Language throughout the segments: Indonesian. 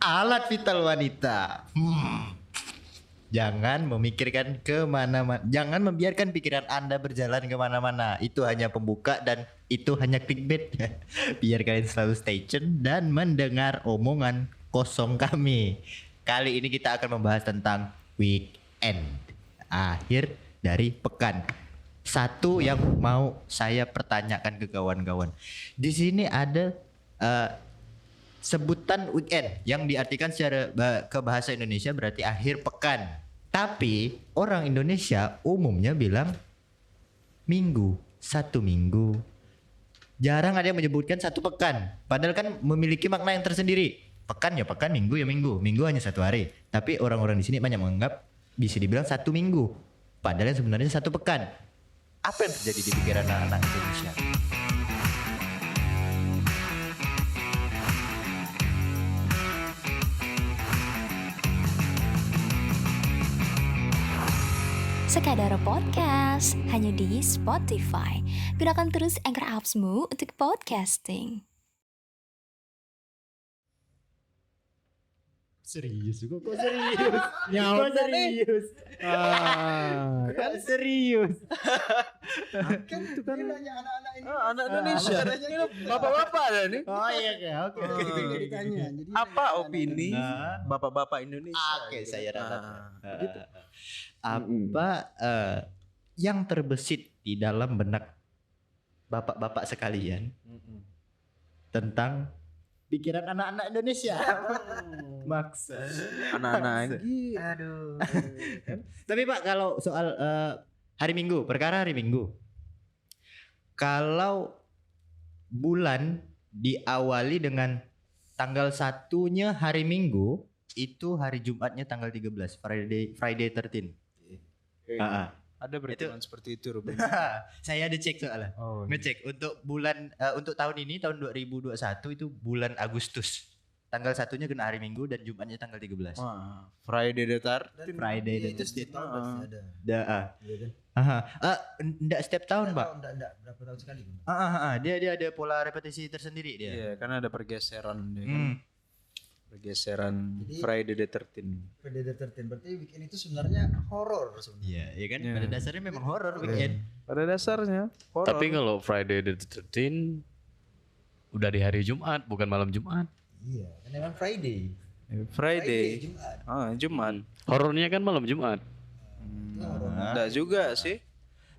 alat vital wanita. Jangan memikirkan kemana-mana. Jangan membiarkan pikiran Anda berjalan kemana-mana. Itu hanya pembuka dan itu hanya clickbait. Biar kalian selalu stay tune dan mendengar omongan kosong kami. Kali ini kita akan membahas tentang weekend, akhir dari pekan. Satu yang mau saya pertanyakan ke kawan-kawan. Di sini ada sebutan weekend yang diartikan secara ke bahasa Indonesia berarti akhir pekan. Tapi orang Indonesia umumnya bilang minggu, satu minggu. Jarang ada yang menyebutkan satu pekan. Padahal kan memiliki makna yang tersendiri. Pekan ya pekan, minggu ya minggu. Minggu hanya satu hari. Tapi orang-orang di sini banyak menganggap bisa dibilang satu minggu. Padahal yang sebenarnya satu pekan. Apa yang terjadi di pikiran anak-anak Indonesia? Sekadar Podcast, hanya di Spotify. Gunakan terus Anchor Apps-mu untuk podcasting. Serius kok serius? Kok serius? Kan serius. Kan itu kan anak-anak ini. Anak Indonesia. Ini bapak-bapak ada nih. Oh iya oke. Jadi ditanya. Jadi Apa opini bapak-bapak Indonesia? Oke, saya rasa. Gitu. Apa yang terbesit di dalam benak bapak-bapak sekalian tentang pikiran anak-anak Indonesia? Maksa. Anak-anak lagi. aduh. Tapi Pak, kalau soal hari Minggu, perkara hari Minggu. Kalau bulan diawali dengan tanggal 1-nya hari Minggu, itu hari Jumatnya tanggal 13, Friday 13. Ada perhitungan seperti itu, Ruben. Saya ada cek soalnya. Oh, Ngecek untuk bulan untuk tahun ini tahun 2021 itu bulan Agustus. Tanggal 1-nya kena hari Minggu dan Jumatnya tanggal 13. Wah, Friday the 13. Friday Itu setiap tahun pasti ada. Iya kan? Enggak setiap tahun, Pak. Enggak berapa tahun sekali. Dia ada pola repetisi tersendiri dia. Iya, karena ada pergeseran dia kan. Pergeseran Jadi- Friday the 13. Friday the 13 berarti weekend itu sebenarnya horor sebenarnya. Iya, iya kan? Iya. Pada dasarnya memang horor weekend. Pada dasarnya horor. Tapi kalau Friday the 13 udah di hari Jumat, bukan malam Jumat. Iya, kan memang Friday. Friday. Jumat. Jumat. Horornya kan malam Jumat. Itu horor. Enggak juga sih.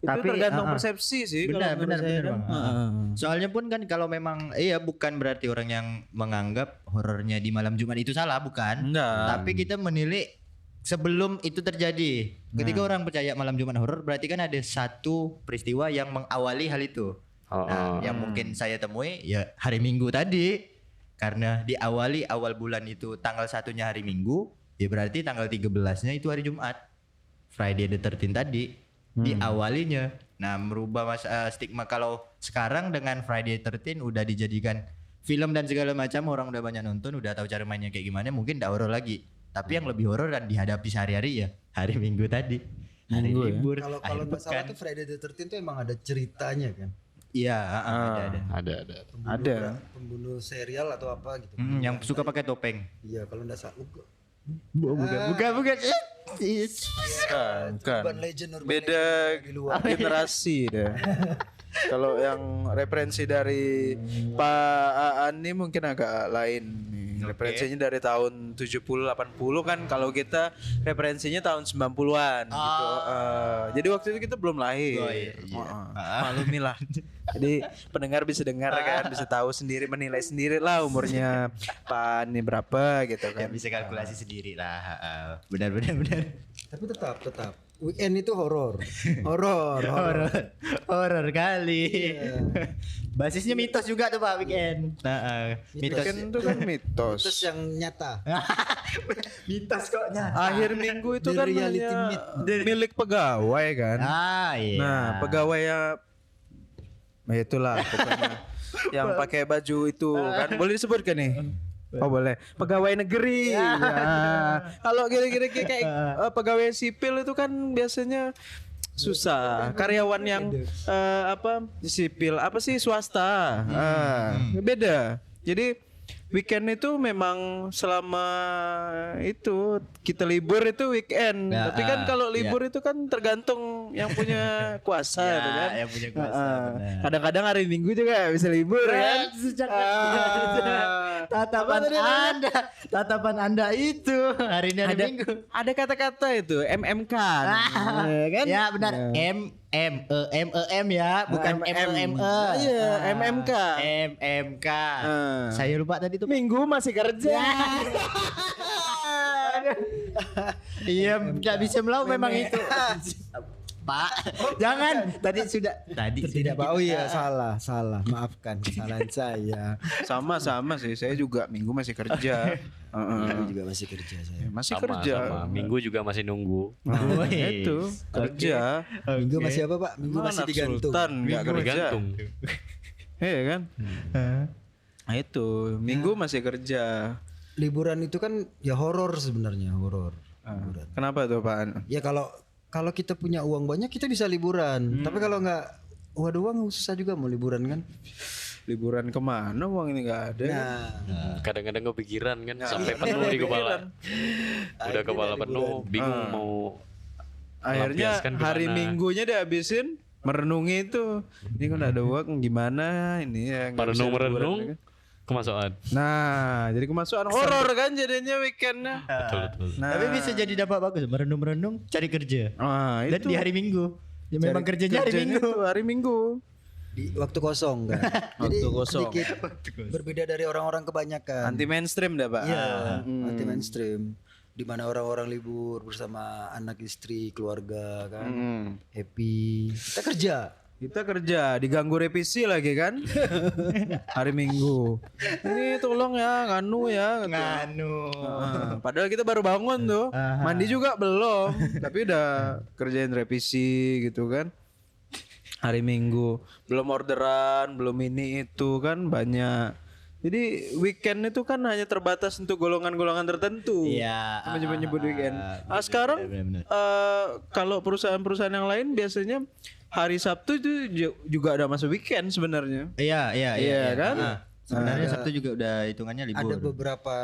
Itu Tapi, tergantung persepsi sih. kalau Benar, menurut benar, saya benar, kan. Bang. Soalnya pun kan kalau memang bukan berarti orang yang menganggap horornya di malam Jumat itu salah, bukan. Enggak. Tapi kita menilik sebelum itu terjadi. Ketika orang percaya malam Jumat horor, berarti kan ada satu peristiwa yang mengawali hal itu. Nah, yang mungkin saya temui ya hari Minggu tadi. Karena diawali awal bulan itu tanggal 1-nya hari Minggu, ya berarti tanggal 13-nya itu hari Jumat. Friday the 13 tadi diawalinya. Nah, merubah stigma kalau sekarang dengan Friday the 13 udah dijadikan film dan segala macam, orang udah banyak nonton, udah tahu cara mainnya kayak gimana, mungkin enggak horor lagi. Tapi yang lebih horor dan dihadapi sehari-hari ya hari Minggu tadi. Hari Minggu ya? libur, Kalau akhir nggak salah pekan. tuh Friday the 13 tuh emang ada ceritanya kan. Iya, ada. Ada. Ada. Pembunuh serial atau apa gitu. Yang suka pakai topeng. Iya, kalau enggak salah. Bukan. Bukan. Urban legend Beda di luar. generasi deh. Kalau yang referensi dari Pak Aan ini mungkin agak lain nih. Referensinya dari tahun 70 80 kan, kalau kita referensinya tahun 90-an gitu. Jadi waktu itu kita belum lahir. Oh, iya. Maklumilah. Jadi pendengar bisa dengar kan, bisa tahu sendiri, menilai sendiri lah umurnya Pak Aan ini berapa gitu Ya kan. bisa kalkulasi sendiri lah. Benar. Tapi tetap weekend itu horor. Horor. Horor kali. Iya. Basisnya mitos juga tuh Pak weekend. Mitos. Kan itu kan mitos. Terus yang nyata. Mitos kok nyata. Akhir minggu itu The kan reality hanya myth. milik pegawai kan. Iya. Nah, pegawai ya itulah pokoknya yang pakai baju itu kan, boleh disebutkan nih? Oh boleh. Pegawai negeri. Ya. Kalau kira-kira kayak pegawai sipil itu kan biasanya susah. Karyawan yang sipil apa sih swasta. Beda. Jadi weekend itu memang selama itu kita libur itu weekend. Ya, Tapi kan kalau libur itu kan tergantung yang punya kuasa Ya, gitu kan. yang punya kuasa, benar. Kadang-kadang hari Minggu juga bisa libur kan. Tatapan Anda itu hari ini hari Minggu. Ada kata-kata itu MMK kan? Ya benar. M ya, bukan MME. Iya, MMK. MMK. Ah. Saya lupa tadi tuh. Minggu masih kerja. Iya, nggak bisa melaut memang itu. Pak, jangan. Tadi sudah. Tadi Tidak Pak. Oh iya, salah. Maafkan kesalahan saya. Sama sih, saya juga Minggu masih kerja. Aku juga masih kerja saya. Masih Sama, kerja. sama. Minggu juga masih nunggu. Itu kerja. Minggu masih apa Pak? Minggu masih Mana digantung. Sultan nggak kerja. Tergantung. Iya kan? Nah itu Minggu masih kerja. Liburan itu kan ya horor sebenarnya, horor. Liburan. Kenapa tuh Pak? Ya kalau kita punya uang banyak kita bisa liburan. Tapi kalau nggak ada uang susah juga mau liburan kan. Liburan kemana uang ini nggak ada? Nah, Kadang-kadang kepikiran kan sampai penuh di kepala. Udah kepala penuh, bingung mau Akhirnya lampiaskan hari kemana. Minggunya dihabisin merenungi itu. Ini kan ada uang gimana ini ya. nggak bisa liburan, merenung-merenung ya kan? kemasukan. Nah, jadi kemasukan horor kan jadinya weekendnya. Betul. Nah, Tapi bisa jadi dapat bagus. Merenung-merenung cari kerja. Dan itu di hari Minggu. Ya memang kerjanya hari Minggu. itu hari Minggu. di waktu kosong kan. Jadi Waktu kosong. sedikit berbeda dari orang-orang kebanyakan. Anti mainstream dah Pak. Iya, anti mainstream. Di mana orang-orang libur bersama anak istri, keluarga kan. Happy. Kita kerja. Kita kerja diganggu revisi lagi kan. Hari Minggu. Ini tolong ya nganu ya. Nganu. Padahal kita baru bangun tuh. Mandi juga belum. Tapi udah kerjain revisi gitu kan. Hari Minggu. Belum orderan, belum ini itu kan banyak. Jadi weekend itu kan hanya terbatas untuk golongan-golongan tertentu. Iya. Menyebut weekend. Sekarang benar. kalau perusahaan-perusahaan yang lain biasanya hari Sabtu itu juga ada masuk weekend sebenarnya. Iya kan? Sebenarnya Sabtu juga udah hitungannya libur. Ada beberapa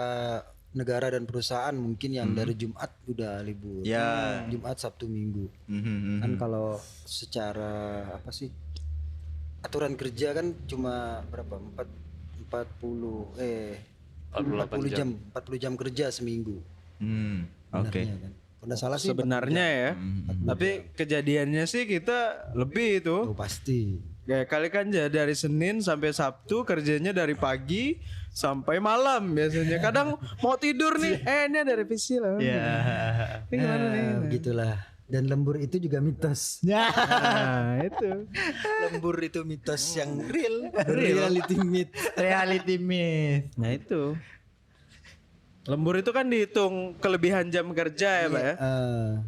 negara dan perusahaan mungkin yang dari Jumat udah libur. Ya. Jumat, Sabtu, Minggu. Kan kalau secara apa sih? Aturan kerja kan cuma berapa? 40 jam kerja seminggu. Oke. Sebenarnya kan. Kalau nggak salah sih Sebenarnya ya. Tapi kejadiannya sih kita lebih itu. oh, pasti. Kayak kali kan dari Senin sampai Sabtu kerjanya dari pagi sampai malam biasanya. Kadang mau tidur nih, ini ada revisi lah. Ya. Ini gimana nih? Begitulah. Dan lembur itu juga mitos. Nah, itu. Lembur itu mitos yang real. Reality myth. Reality myth. Nah, itu. Lembur itu kan dihitung kelebihan jam kerja ya, Pak ya.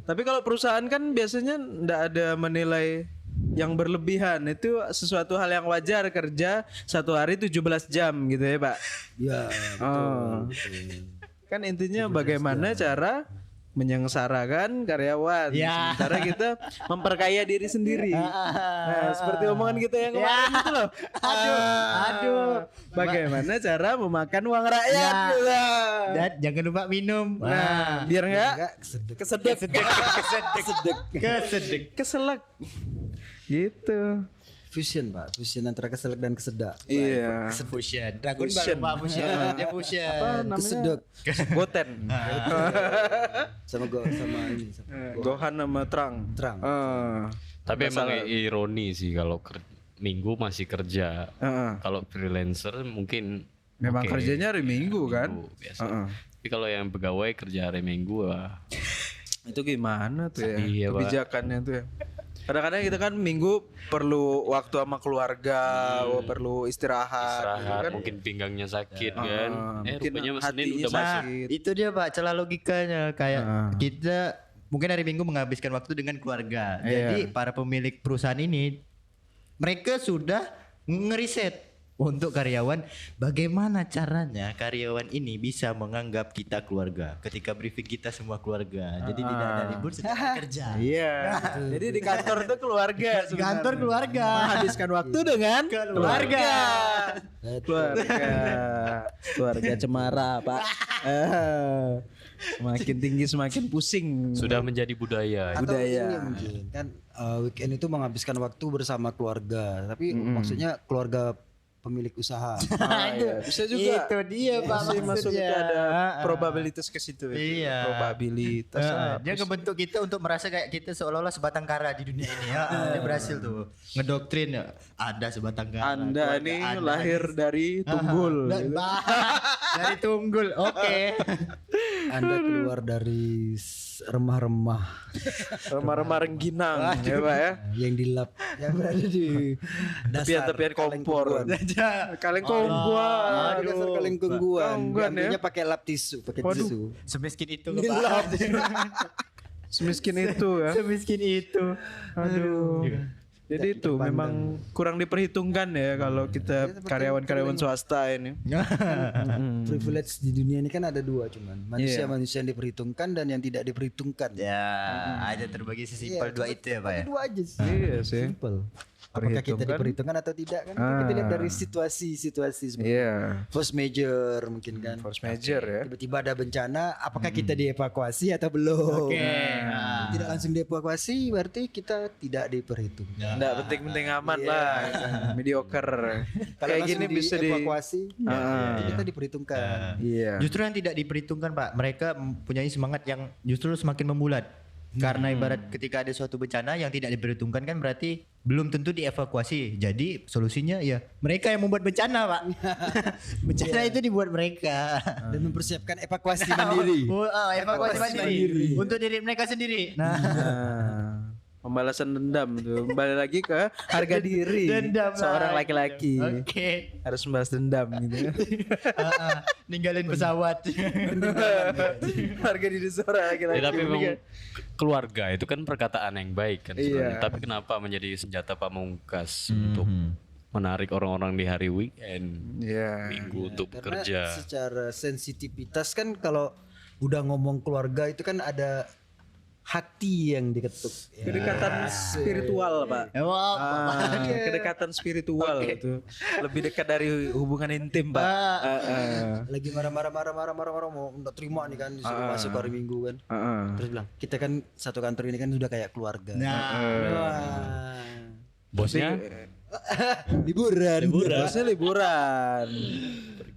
Tapi kalau perusahaan kan biasanya ndak ada menilai yang berlebihan. Itu sesuatu hal yang wajar kerja satu hari 17 jam gitu ya, Pak. Ya, Oh. Kan intinya bagaimana cara menyengsarakan karyawan. Ya. Sementara kita memperkaya diri sendiri. Nah, seperti omongan kita yang kemarin itu loh. Aduh. Bagaimana cara memakan uang rakyat? Ya. Gitu. Dan jangan lupa minum. Nah, biar enggak enggak kesedek. keselak. Gitu. Fusion, Pak. Fusion antara keselak dan kesedak. Iya. Fusion. Dragon Fusion. Ball Pak Fusion. Dia fusion. Apa namanya? Kesedek Goten. sama ini sama Gohan sama Trang. Terang. Tapi emang ironi sih kalau Minggu masih kerja. Kalau freelancer mungkin Memang oke, kerjanya hari Minggu kan? Minggu biasa. Tapi kalau yang pegawai kerja hari Minggu Itu gimana tuh ya? Iya, Pak. Kebijakannya tuh ya. Kadang-kadang kita kan Minggu perlu waktu sama keluarga, perlu istirahat gitu kan? mungkin pinggangnya sakit kan. mungkin Rupanya Senin hatinya udah masuk. sakit. Itu dia Pak, celah logikanya kayak kita mungkin hari Minggu menghabiskan waktu dengan keluarga. Jadi para pemilik perusahaan ini mereka sudah ngeriset untuk karyawan, bagaimana caranya karyawan ini bisa menganggap kita keluarga ketika briefing kita semua keluarga. Jadi tidak ada libur secara kerja. Iya. Jadi di kantor tuh keluarga. Di kantor keluarga. Menghabiskan waktu dengan Keluarga. Keluarga cemara, Pak. Semakin tinggi semakin pusing. Sudah menjadi budaya. Atau ini mungkin kan weekend itu menghabiskan waktu bersama keluarga, tapi maksudnya keluarga pemilik usaha. Bisa juga. Itu dia Pak Masih masuk maksudnya. itu ada probabilitas ke situ. Iya. Probabilitas. Dia ngebentuk kita untuk merasa kayak kita seolah-olah sebatang kara di dunia ini. Dia berhasil tuh ngedoktrin ya. Ada sebatang kara. Anda keluarga ini Anda. lahir dari tunggul. Gitu. Dari tunggul. Oke. Anda keluar dari remah-remah Remah-remah rengginang ya Pak ya. yang dilap yang berada di Tepian-tepian kompor. Kaleng kombuan. dasar kalengkung gua. Kongguan ya. Diambilnya pakai lap tisu, pakai tisu. Semiskin itu loh, Pak. Semiskin itu ya. Semiskin itu. Aduh. Jadi itu memang kurang diperhitungkan ya kalau kita karyawan-karyawan swasta ini. Privilege di dunia ini kan ada dua cuman. Manusia-manusia yang diperhitungkan dan yang tidak diperhitungkan. Ya, ada terbagi sesimpel dua itu ya, Pak ya. Dua aja sih. Iya sih. Simple. Apakah kita diperhitungkan atau tidak kan kita lihat dari situasi-situasi seperti Iya. force major mungkin kan. Force major ya. Tiba-tiba ada bencana, apakah kita dievakuasi atau belum? Oke. Tidak langsung dievakuasi berarti kita tidak diperhitungkan. Enggak penting-penting aman lah. Mediocre. Kayak gini bisa dievakuasi, kita diperhitungkan. Iya. Justru yang tidak diperhitungkan, Pak, mereka mempunyai semangat yang justru semakin membulat. Karena ibarat ketika ada suatu bencana yang tidak diperhitungkan kan berarti belum tentu dievakuasi. Jadi solusinya ya mereka yang membuat bencana, Pak. Bencana itu dibuat mereka. Dan mempersiapkan evakuasi mandiri. Evakuasi mandiri untuk diri mereka sendiri. Nah, Pembalasan dendam tuh. Kembali lagi ke harga diri Dendam seorang lagi. laki-laki. Oke. Harus membalas dendam gitu. Ninggalin pesawat. Harga diri seorang laki-laki. Ya, tapi memang keluarga itu kan perkataan yang baik kan sebenarnya. Tapi kenapa menjadi senjata pamungkas untuk menarik orang-orang di hari weekend, minggu untuk Karena bekerja. secara sensitivitas kan kalau udah ngomong keluarga itu kan ada hati yang diketuk. Kedekatan spiritual, Pak. Kedekatan spiritual itu. Lebih dekat dari hubungan intim, Pak. Lagi marah-marah mau nggak terima nih kan disuruh masuk hari Minggu kan. Terus bilang, kita kan satu kantor ini kan sudah kayak keluarga. Bosnya Liburan. Bosnya liburan.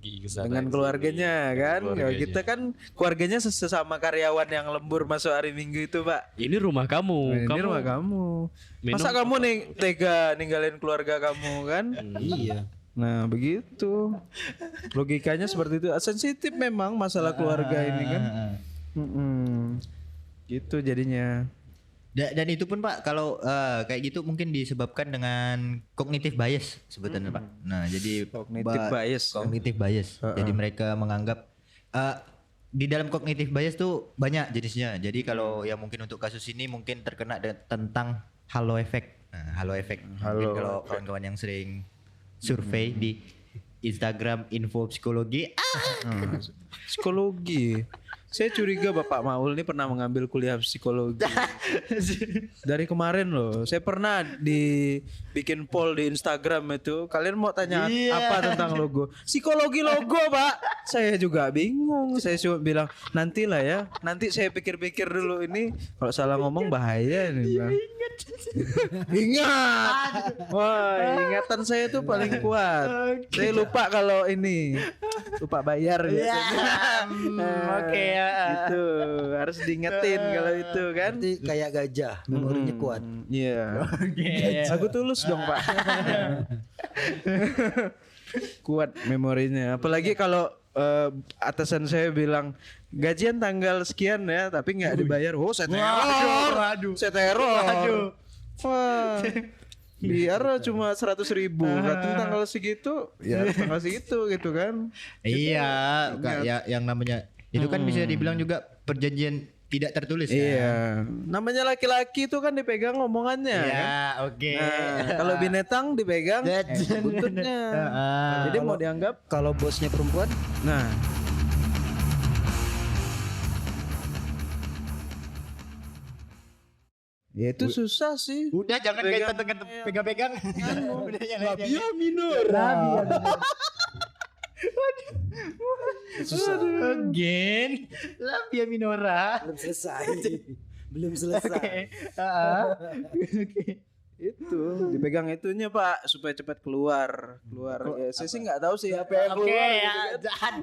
pergi ke sana. Dengan keluarganya kan. Ya, kita kan keluarganya sesama karyawan yang lembur masuk hari Minggu itu, Pak. Ini rumah kamu. Ini rumah kamu. Masa kamu nih tega ninggalin keluarga kamu kan? Iya. Nah begitu. Logikanya seperti itu. Sensitif memang masalah keluarga ini kan. Gitu jadinya. Dan itu pun Pak kalau kayak gitu mungkin disebabkan dengan cognitive bias sebutannya Pak. Nah jadi cognitive bias. Jadi mereka menganggap di dalam cognitive bias tuh banyak jenisnya. Jadi kalau yang mungkin untuk kasus ini mungkin terkena tentang halo effect. Nah, halo effect. Mungkin kalau kawan-kawan yang sering survei di Instagram info psikologi. Psikologi. Saya curiga Bapak Maul ini pernah mengambil kuliah psikologi. Dari kemarin loh. Saya pernah bikin poll di Instagram itu. Kalian mau tanya apa tentang logo? Psikologi logo, Pak. Saya juga bingung. Saya cuma bilang nantilah ya. Nanti saya pikir-pikir dulu ini. Kalau salah ngomong bahaya nih. Ingat. Wah, ingatan saya tuh paling kuat. Saya lupa kalau ini. Lupa bayar biasanya. Oke ya. Gitu. Harus diingetin kalau itu kan. Nanti kayak gajah, memorinya kuat. Iya. Aku tulus dong, Pak. Kuat memorinya. Apalagi kalau atasan saya bilang gajian tanggal sekian ya, tapi nggak dibayar. Oh, saya teror. Saya teror. Wah. Biar cuma 100.000 katanya tanggal segitu, ya tanggal segitu gitu kan. Iya, kayak yang namanya itu kan bisa dibilang juga perjanjian tidak tertulis. Iya. Namanya laki-laki itu kan dipegang omongannya. Ya, Kan? oke. Nah, kalau binatang dipegang buntutnya. Jadi mau dianggap Kalau bosnya perempuan, nah. Ya itu susah sih. Udah jangan Pegang. kaitan dengan pegang-pegang. Udah yang lain. Labia minor. susah. Again. Labia minora. Belum selesai. Belum selesai. Oke. Itu dipegang itunya Pak supaya cepat keluar. Ya, saya sih nggak tahu sih apa yang keluar. Oke, gitu ya, kan. jangan.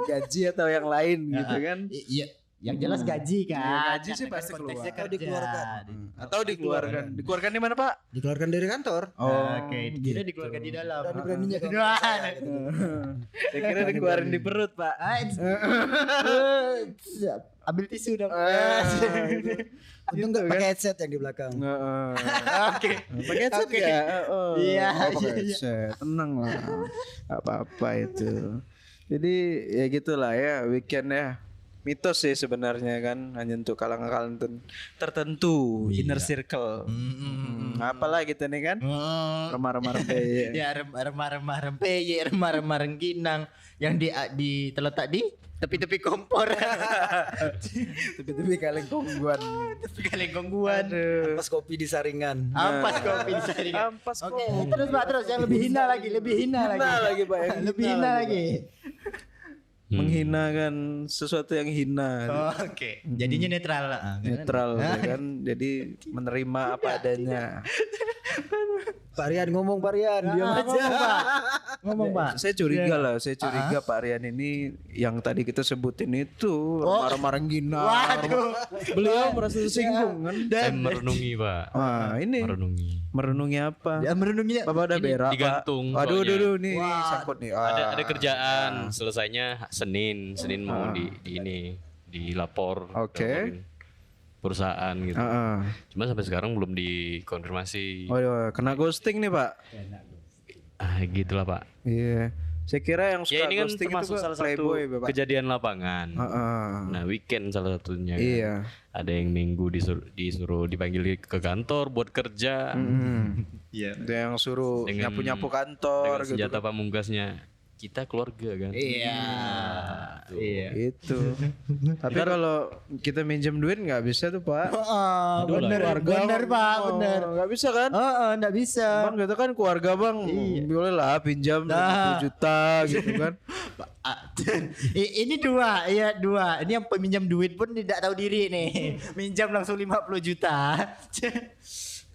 Gaji atau yang lain gitu kan. Iya, yang jelas gaji kan. Iya, gaji sih Karena pasti konteksnya keluar. kerja. Dikeluarkan. Atau dikeluarkan. Dikeluarkan di mana Pak? Dikeluarkan dari kantor. Oke, kira dikeluarkan di dalam. Berani beraninya kan. Saya kira dikeluarin di perut Pak. Ambil tisu dong. Untung nggak pakai headset yang di belakang. Oke. Pakai headset ya? Iya, Pakai iya. headset. Tenang lah. Gak apa-apa itu. Jadi ya gitulah ya weekend ya. Mitos sih sebenarnya kan hanya untuk kalangan tertentu, inner circle. Apalah gitu nih kan? Remah-remah rempeyek. Ya remah-remah rempeyek, remah-remah rengginang yang terletak di tepi-tepi kompor. Tepi-tepi kaleng kongguan. Tepi kaleng kongguan. Pas kopi di saringan. Ampas kopi di saringan. Ampas Oke, terus Pak, terus yang lebih hina lagi, lebih hina lagi, Pak, yang lebih hina hina lagi, lagi. Menghina kan sesuatu yang hina. Oke, jadinya netral lah. Netral ya kan. Jadi menerima apa adanya. Pak Rian ngomong, Pak Rian. Diam aja. Ngomong Pak. Saya curiga lah, saya curiga Pak Rian ini yang tadi kita sebutin itu remah-remah renggina. Waduh. Beliau merasa tersinggung kan. Saya merenungi Pak. Wah, ini merenungi apa? Ya merenunginya. Bapak udah berak, Pak. digantung Aduh, soalnya. aduh, nih sangkut nih. Ada kerjaan selesainya Senin mau di ini dilapor. Oke. laporin perusahaan gitu. Heeh. Cuma sampai sekarang belum dikonfirmasi. Waduh, kena ghosting nih, Pak. Gitulah Pak. Iya. Saya kira yang suka Ya ini kan ghosting itu termasuk salah satu playboy, Bapak. kejadian lapangan. Heeh. Nah weekend salah satunya kan. Iya. Ada yang minggu disuruh dipanggil ke kantor buat kerja. Iya. Itu yang suruh Dengan- nyapu-nyapu kantor Dengan gitu. senjata pamungkasnya kita keluarga kan. Iya. Iya. Itu. Tapi kalau kita minjem duit nggak bisa tuh Pak. Bener Pak, bener. Nggak bisa kan? Enggak bisa. Bang kita kan keluarga bang, boleh lah pinjam 50 juta gitu kan. Ini dua. Ini yang peminjam duit pun tidak tahu diri nih. Minjam langsung 50 juta.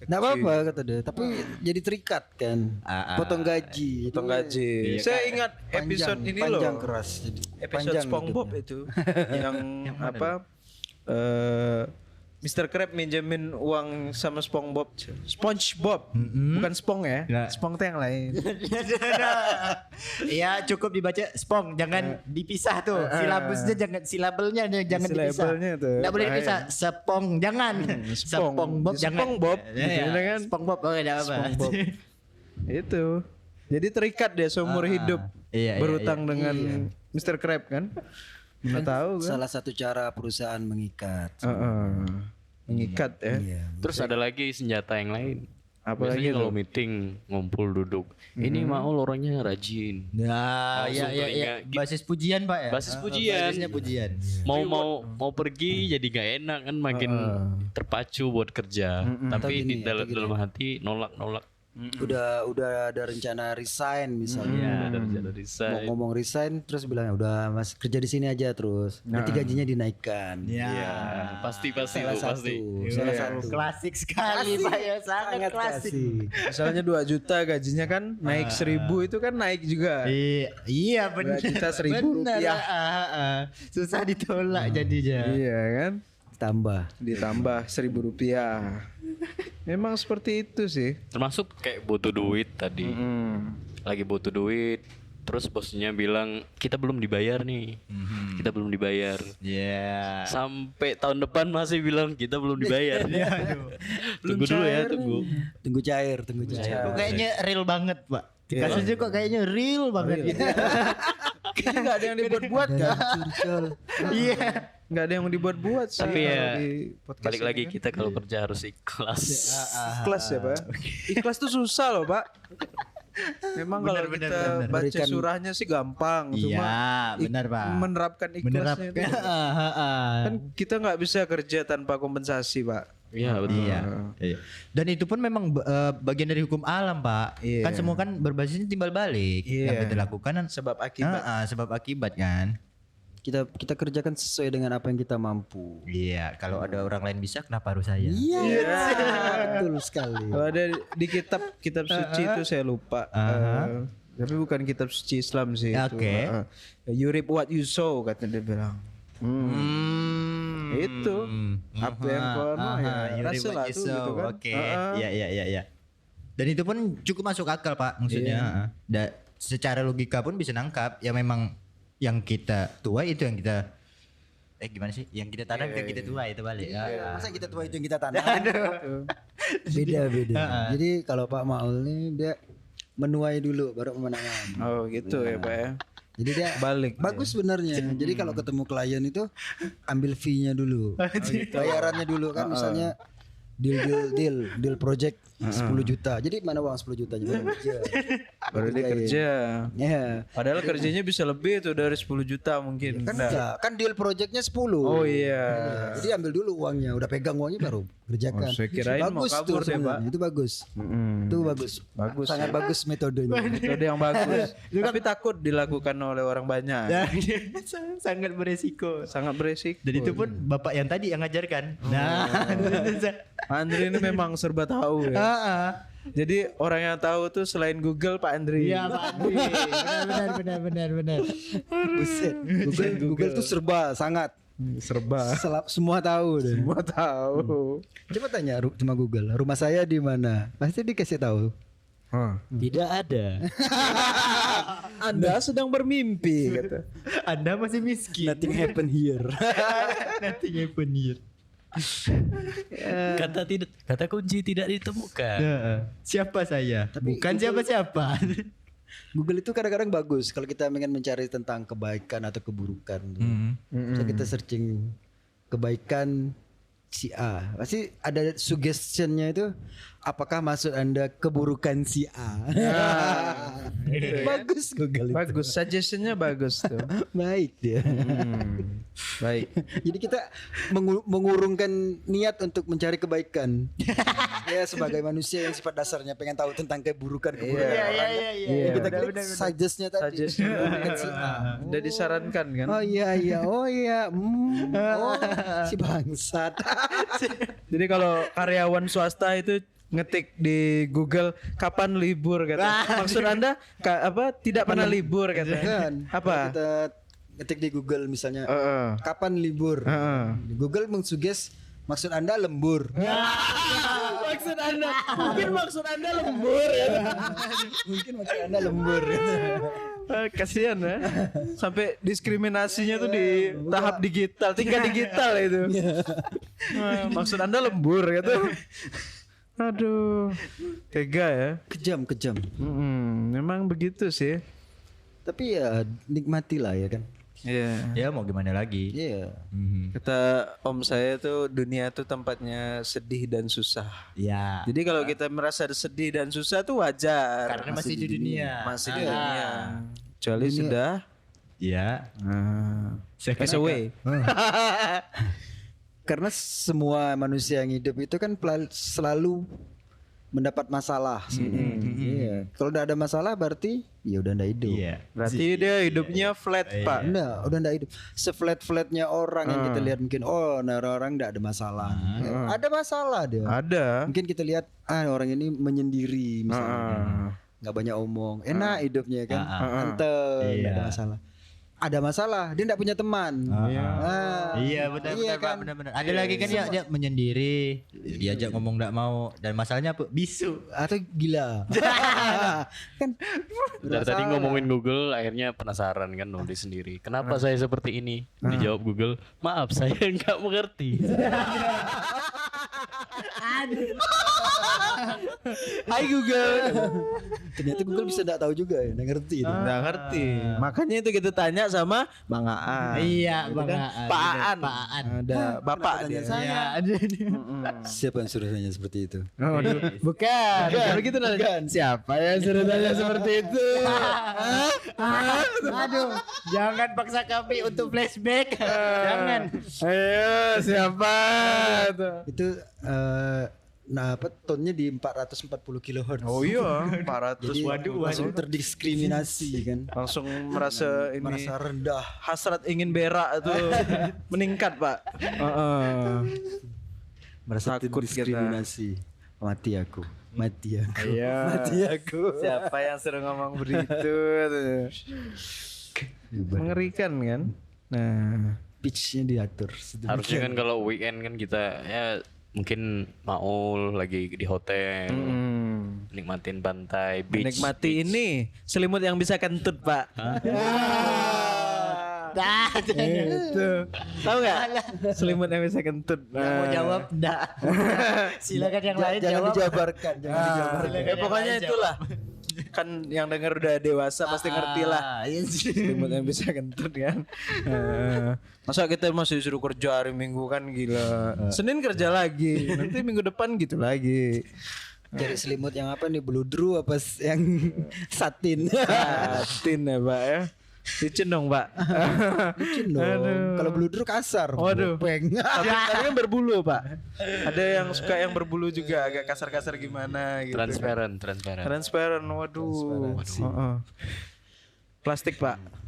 Nggak apa-apa kata dia. Tapi jadi terikat kan. Potong gaji. Potong gaji. Saya ingat episode ini loh. Panjang keras. Jadi Episode panjang SpongeBob hidupnya. itu yang apa? Mr. Krab minjemin uang sama SpongeBob. SpongeBob, bukan Spong ya. Nggak. Spong itu yang lain. Iya, cukup dibaca spong, jangan dipisah tuh. Silabusnya jangan jangan dipisah. Silabelnya tuh, Enggak boleh bahaya. dipisah. Sepong jangan. Spong. Spongebob jangan. Spongebob, Ya, gitu ya. kan. Spongebob oke enggak apa-apa. SpongeBob. Itu. Jadi terikat dia seumur hidup Iya, berutang dengan Mr. Krab kan. Nggak tahu kan. Salah satu cara perusahaan mengikat. Mengikat ya. Iya. Terus ada lagi senjata yang lain. Apa Biasanya lagi kalau tuh? meeting ngumpul duduk. Ini Maul orangnya rajin. Nah, Langsung ya. teringat. Basis pujian, Pak ya. Basis pujian. Basisnya pujian. Mau pergi jadi gak enak kan makin terpacu buat kerja. Tapi di dalam hati nolak. Udah ada rencana resign misalnya. Ya, dari Mau saya. ngomong resign terus bilang udah Mas kerja di sini aja terus. Nanti gajinya dinaikkan. Ya. Pasti Salah pasti. satu. Salah satu. Klasik sekali, Pak ya. Sangat klasik. Misalnya 2 juta gajinya kan naik 1.000 itu kan naik juga. Iya benar. 2 juta 1.000 rupiah. Susah ditolak jadinya. Iya kan? Ditambah 1.000 rupiah. Memang seperti itu sih. Termasuk kayak butuh duit tadi. Lagi butuh duit. Terus bosnya bilang kita belum dibayar nih. Kita belum dibayar. Iya. Sampai tahun depan masih bilang kita belum dibayar. Tunggu dulu ya, tunggu. Tunggu cair. Kok kayaknya real banget, Pak. Kasusnya kok kayaknya real banget gitu. Ini nggak ada yang dibuat-buat kan? Iya. nggak ada yang dibuat-buat sih. Tapi ya kalau di podcast balik ini lagi kan. kita kalau kerja harus ikhlas. Ikhlas ya Pak. Ikhlas tuh susah loh Pak. Memang kalau kita baca Berikan- surahnya sih gampang, cuma Iya, benar Pak. menerapkan ikhlasnya itu Menerapkan. kan kita nggak bisa kerja tanpa kompensasi Pak. Iya betul. Iya. Dan itu pun memang bagian dari hukum alam, Pak. Iya. Kan semua kan berbasisnya timbal balik. Iya. Yang kita lakukan kan Sebab akibat. sebab akibat kan. Kita kerjakan sesuai dengan apa yang kita mampu. Iya, kalau ada orang lain bisa kenapa harus saya? Iya, betul sekali. Kalau ada di kitab suci itu saya lupa. Tapi bukan kitab suci Islam sih itu. Oke. You reap what you sow kata dia bilang. Itu apa yang kau rasalah tuh gitu kan. Oke. Iya. Dan itu pun cukup masuk akal, Pak, maksudnya. Secara logika pun bisa nangkap. Ya memang yang kita tuai itu yang kita gimana sih? Yang kita tanam itu yang kita tuai itu balik. Masa kita tua itu yang kita tanam? Beda. Jadi kalau Pak Maul nih dia menuai dulu baru menanam. Oh gitu ya Pak ya. Jadi dia Balik. bagus sebenarnya. Jadi kalau ketemu klien itu ambil fee-nya dulu. Bayarannya dulu kan misalnya deal project 10 juta. Jadi mana uang 10 juta baru kerja. Baru dia kerja. Ya. Padahal kerjanya bisa lebih tuh dari 10 juta mungkin. Kan Nah. enggak, kan deal projectnya 10. Oh iya. Jadi ambil dulu uangnya, udah pegang uangnya baru kerjakan. Oh, saya kirain mau bagus kabur tuh deh, Pak. sebenarnya. Itu bagus. Itu bagus. Bagus. Sangat bagus metodenya. Metode yang bagus. Tapi takut dilakukan oleh orang banyak. Sangat beresiko. Sangat berisik. Dan itu pun bapak yang tadi yang ngajarkan. Nah, Andri ini memang serba tahu ya. Jadi orang yang tahu tuh selain Google Pak Andri. Iya, Pak Andri. Benar. Buset. Google tuh serba sangat. Serba. Semua tahu deh. Semua tahu. Coba tanya sama Google, rumah saya di mana? Pasti dikasih tahu. Tidak ada. Anda sedang bermimpi kata. Anda masih miskin. Nothing happen here. Nothing happen here. Kata kunci tidak ditemukan. Siapa saya? Bukan siapa-siapa. Google itu kadang-kadang bagus kalau kita ingin mencari tentang kebaikan atau keburukan. So kita searching kebaikan si A, pasti ada suggestionnya itu. Apakah maksud Anda keburukan si A? Bagus Google itu. Bagus, suggestionnya bagus tuh. Baik dia. Baik. Jadi kita mengurungkan niat untuk mencari kebaikan. Ya sebagai manusia yang sifat dasarnya pengen tahu tentang keburukan orang. Iya. Kita klik suggestnya tadi. Keburukan si A. Udah disarankan kan? Oh iya. Oh si bangsat. Jadi kalau karyawan swasta itu ngetik di Google kapan libur kata. Maksud Anda tidak pernah libur kata. Kan? Apa? Kita ngetik di Google misalnya kapan libur. Google mengsuggest maksud Anda lembur. Maksud Anda mungkin maksud Anda lembur ya. Mungkin maksud Anda lembur. Kasihan ya. Sampai diskriminasinya tuh di tahap digital, tingkat digital itu. Maksud Anda lembur gitu. Aduh, tega ya. Kejam. Memang begitu sih. Tapi ya nikmatilah ya kan. Iya. Ya mau gimana lagi? Iya. Kata om saya tuh dunia tuh tempatnya sedih dan susah. Ya. Jadi kalau kita merasa sedih dan susah tuh wajar. Karena masih di dunia. Masih di dunia. Kecuali sudah. Ya. Pass away. Karena semua manusia yang hidup itu kan selalu mendapat masalah sebenarnya. Iya. Kalau udah ada masalah berarti ya udah ndak hidup. Iya. Berarti dia hidupnya flat pak. Udah ndak hidup. Seflat-flatnya orang yang kita lihat mungkin orang ndak ada masalah. Ada masalah dia. Ada. Mungkin kita lihat orang ini menyendiri misalnya. Nggak banyak omong. Enak hidupnya kan. Anteng, nggak ada masalah. Ada masalah, dia enggak punya teman. Iya benar. Ada lagi kan dia menyendiri, diajak ngomong enggak mau dan masalahnya apa? Bisu atau gila. Kan Dari tadi ngomongin Google akhirnya penasaran kan nulis sendiri. Kenapa saya seperti ini? Dijawab Google, maaf saya enggak mengerti. Hai Google. Ternyata Google bisa enggak tahu juga ya, enggak ngerti. Nggak ngerti. Makanya itu kita tanya sama Bang Aan. Iya, Gitu Bang kan. Aan. Pak Aan. Pak Aan. Ada bapak dia. Iya, Siapa yang suruh tanya seperti itu? Oh, bukan. Kalau gitu nanya. Siapa yang suruh tanya seperti itu? Aduh, jangan paksa kami untuk flashback. Jangan. Ayo, siapa tuh? Itu nah apa tonnya di 440 kHz. Oh iya, 400. Jadi langsung terdiskriminasi kan. Langsung merasa ini Merasa rendah. hasrat ingin berak tuh meningkat, Pak. Merasa Takut terdiskriminasi. Mati aku. Iya. Mati aku. Siapa yang sering ngomong begitu tuh. Mengerikan kan? Nah, Pitch-nya diatur. Harusnya kan kalau weekend kan kita ya mungkin maul lagi di hotel, nikmatin pantai, beach. menikmati ini selimut yang bisa kentut, Pak. Itu. Tahu nggak? Selimut yang bisa kentut. Mau jawab enggak? Silakan yang lain Jangan jawab. dijabarkan, jangan dijabarkan. Ya pokoknya itulah. Kan yang denger udah dewasa pasti ngerti lah. Selimut yang bisa kentut kan. Masa kita masih disuruh kerja hari Minggu kan gila. Senin kerja lagi. Nanti minggu depan gitu lagi. Cari selimut yang apa nih, bludru apa yang satin? Satin ya, Pak ya. Licin dong, Pak. Licin dong. Kalau bludru kasar. Waduh. Bopeng. Tapi kan berbulu, Pak. Ada yang suka yang berbulu juga agak kasar-kasar gimana gitu. Transparent. Transparent. Waduh. Heeh. Plastik, Pak.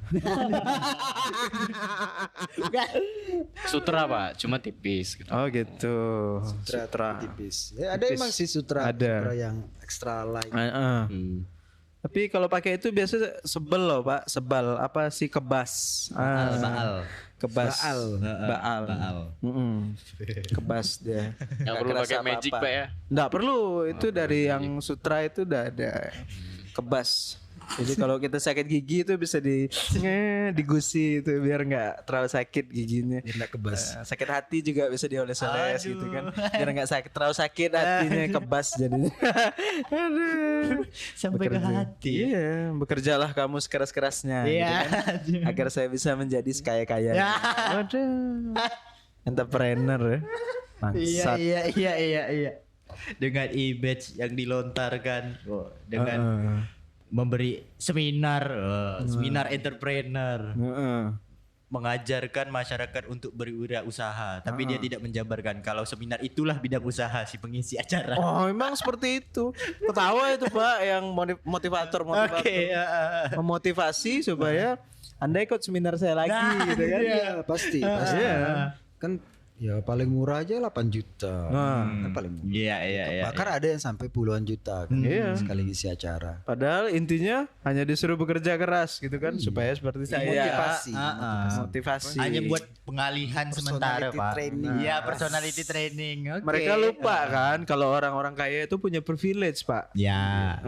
Sutra Pak, cuma tipis gitu. Oh gitu. Sutra tipis. Ya, ada emang sih sutra, Ada. sutra yang extra light. Tapi kalau pakai itu biasa sebel loh, Pak. Sebal apa sih, kebas. Baal. Kebas. Baal. Baal. Kebas dia. Nggak perlu pakai magic Pak ya. Nggak perlu. Itu dari yang sutra itu udah ada. Kebas. Jadi kalau kita sakit gigi itu bisa digusi itu biar nggak terlalu sakit giginya. Biar nggak kebas. Sakit hati juga bisa dioles-oles gitu kan. Biar nggak sakit terlalu sakit hatinya, kebas jadinya. Aduh. Sampai ke hati. Iya, bekerjalah kamu sekeras-kerasnya gitu Iya. kan. Agar saya bisa menjadi sekaya-kaya. Waduh. Entrepreneur ya. Bangsat. Iya. Dengan image yang dilontarkan, dengan memberi seminar, seminar entrepreneur, mengajarkan masyarakat untuk berwirausaha, tapi dia tidak menjabarkan kalau seminar itulah bidang usaha si pengisi acara. Oh, memang seperti itu. Ketawa itu, Pak, yang motivator. Oke, Memotivasi supaya Anda ikut seminar saya lagi gitu kan. Iya, pasti. Iya. Kan ya paling murah aja 8 juta. Kan paling murah. Iya. Bahkan ada yang sampai puluhan juta kan sekali ngisi acara. Padahal intinya hanya disuruh bekerja keras gitu kan supaya seperti saya. Motivasi. Motivasi. Hanya buat pengalihan sementara, Personality Pak. training. Iya, personality training. Oke. Mereka lupa kan kalau orang-orang kaya itu punya privilege, Pak. Ya,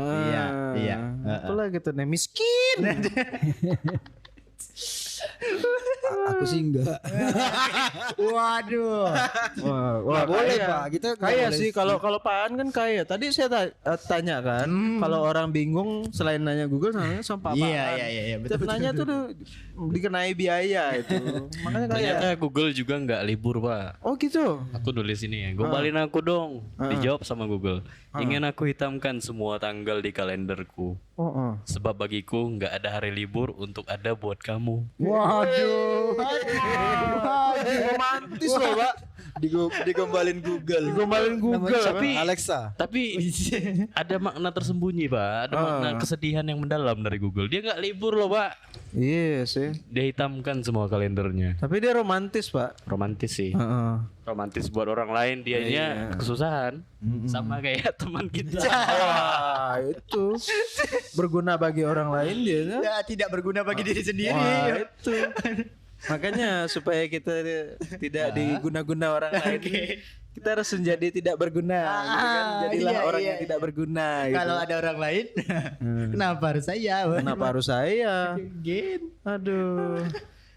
iya. Itulah gitu nih, miskin. Aku sih enggak. Waduh. Wah, boleh, kaya. Pak. Kita nggak Kaya boleh sih kalau Pak Aan kan kaya. Tadi saya tanya kan, kalau orang bingung selain nanya Google nanya sama Pak Aan. Iya, Setiap nanya tuh dikenai biaya itu. Makanya kaya. Ternyata Google juga nggak libur Pak. Oh gitu. Aku nulis ini ya, gombalin aku dong. Dijawab sama Google. Ingin aku hitamkan semua tanggal di kalenderku. Sebab bagiku nggak ada hari libur untuk ada buat kamu. Waduh. Romantis loh, Pak. Digombalin Google. Digombalin Google. Tapi Alexa. Tapi ada makna tersembunyi Pak. Ada makna kesedihan yang mendalam dari Google. Dia nggak libur loh Pak. Iya sih. Dia hitamkan semua kalendernya. Tapi dia romantis, Pak. Romantis sih. Romantis buat orang lain, dianya kesusahan. Sama kayak teman kita. Wah, itu berguna bagi orang lain dia. Ya, tidak berguna bagi diri sendiri. Wah, itu. Makanya supaya kita tidak diguna-guna orang lain, kita harus menjadi tidak berguna. Gitu kan? Jadilah orang yang tidak berguna. Gitu. Kalau ada orang lain, kenapa harus saya? Kenapa harus saya? Aduh.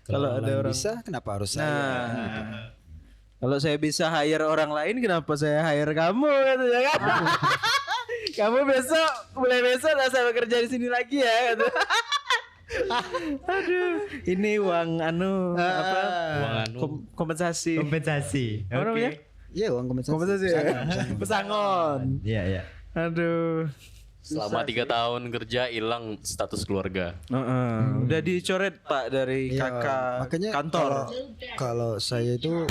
Kalau ada orang bisa, kenapa harus saya? Kalau saya bisa hire orang lain, kenapa saya hire kamu gitu ya kan? Kamu mulai besok udah saya bekerja di sini lagi ya. Aduh, ini uang kompensasi. Apa namanya? Iya, uang kompensasi. Kompensasi. Pesangon. Iya. Aduh. Selama 3 tahun kerja hilang status keluarga. Udah dicoret Pak dari kakak Makanya kantor. Kalau saya itu